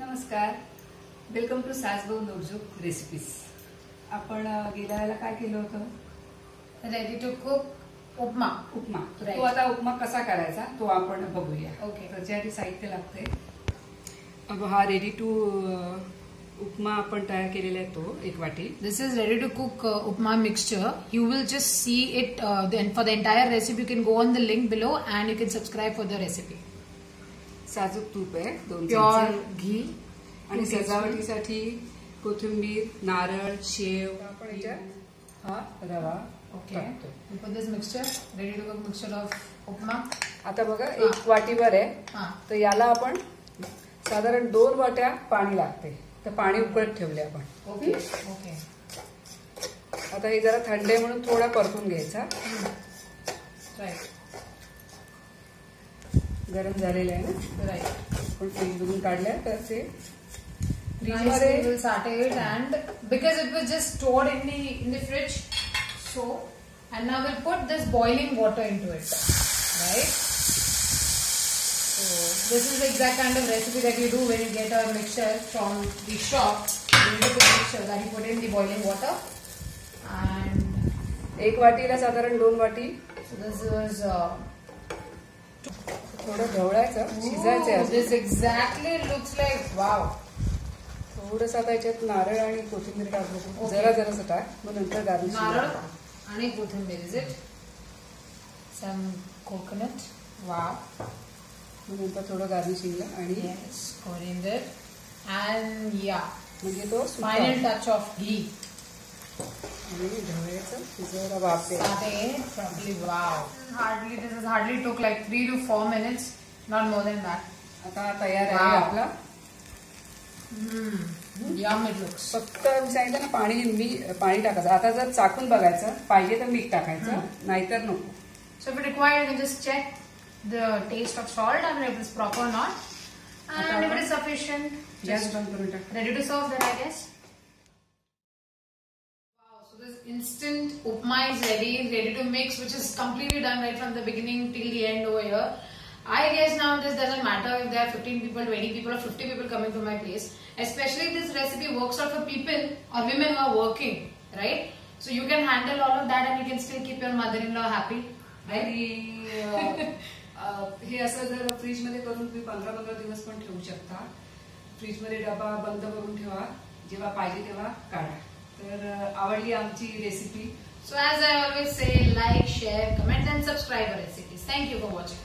नमस्कार, welcome to Sasbahu नवजूक recipes. आपण गेल्या वेळेला काय केलं होतं? रेडी टू कुक उपमा। तो आता उपमा कसा करायचा तो आपण बघूया। ओके। त्याच्यासाठी साहित्य लागते। अब हा रेडी टू उपमा आपण तयार केलेला आहे तो 1 वाटी। This is ready to cook upma mixture. You will just see it then for the entire recipe. You can go on the link below and you can subscribe for the recipe. साजूक तूप आहे 2 Pure चमचे ghee. आणि सजावटीसाठी कोथिंबीर, नारळ, शेव, आपण याच्यात हा रवा Okay. We put this mixture, ready to cook mixture of upma. आता बघा 1 वाटीवर आहे, तर याला आपण साधारण 2 वाट्या पाणी लागते, तर पाणी उकळत ठेवले आपण। Okay okay. आता हे जरा थंड आहे म्हणून थोडा परतून घ्यायचा। राईट, गरम झालेलं आहे ना। राईट, पण फ्रीजमधून काढल्या तर ते फ्रीजमध्ये we will saute it and because it was just stored in the fridge, so and now we'll put this boiling water into it, right? So this is the exact kind of recipe that you do when you get a mixture from the shop. You need to put mixture that you put in the boiling water and 1 वाटीला साधारण 2 वाटी। so this was थोडं ढवळायचं, शिजायचं। this exactly looks like wow. थोडंसं आता याच्यात नारळ आणि कोथिंबीर टाकू, जरा जरासं टाक, मग नंतर गार्निश। नारळ आणि कोथिंबीर, is it some coconut? Wow. मग नंतर थोडं गार्निशिंगला आणि Yes, coriander and yeah, म्हणजे तो final touch of ghee. आणि ढवळायचं, शिजायला वाफ द्यायची। Saute it properly. Wow. This has hardly took like 3 to 4 minutes, not more than that. आता तयार आहे Wow. आपला। Yum it looks. फक्त सांगितलं ना पाणी टाकायचं। आता जर चाकून बघायचं पाहिजे तर मीठ टाकायचं, नाहीतर नको। So if required, you can just check the taste of salt and if it's proper or not. And if it is sufficient, gas just बंद करून टाक। ready to serve then, I guess. Wow, so this instant upma is ready to mix, which is completely done right from the beginning till the end over here. I guess now this doesn't matter if there are 15 people, 20 people or 50 people coming to my place. Especially this recipe works out for people or women who are working, right? So you can handle all of that and you can still keep your mother-in-law happy. आणि हे असं जर fridge मध्ये करून तुम्ही 15-15 दिवस पण ठेवू शकता। फ्रीज मध्ये डबा बंद करून ठेवा, जेव्हा पाहिजे तेव्हा काढा। तर आवडली आमची recipe? So as I always say, like, share, comment and subscribe our recipes. Thank you for watching.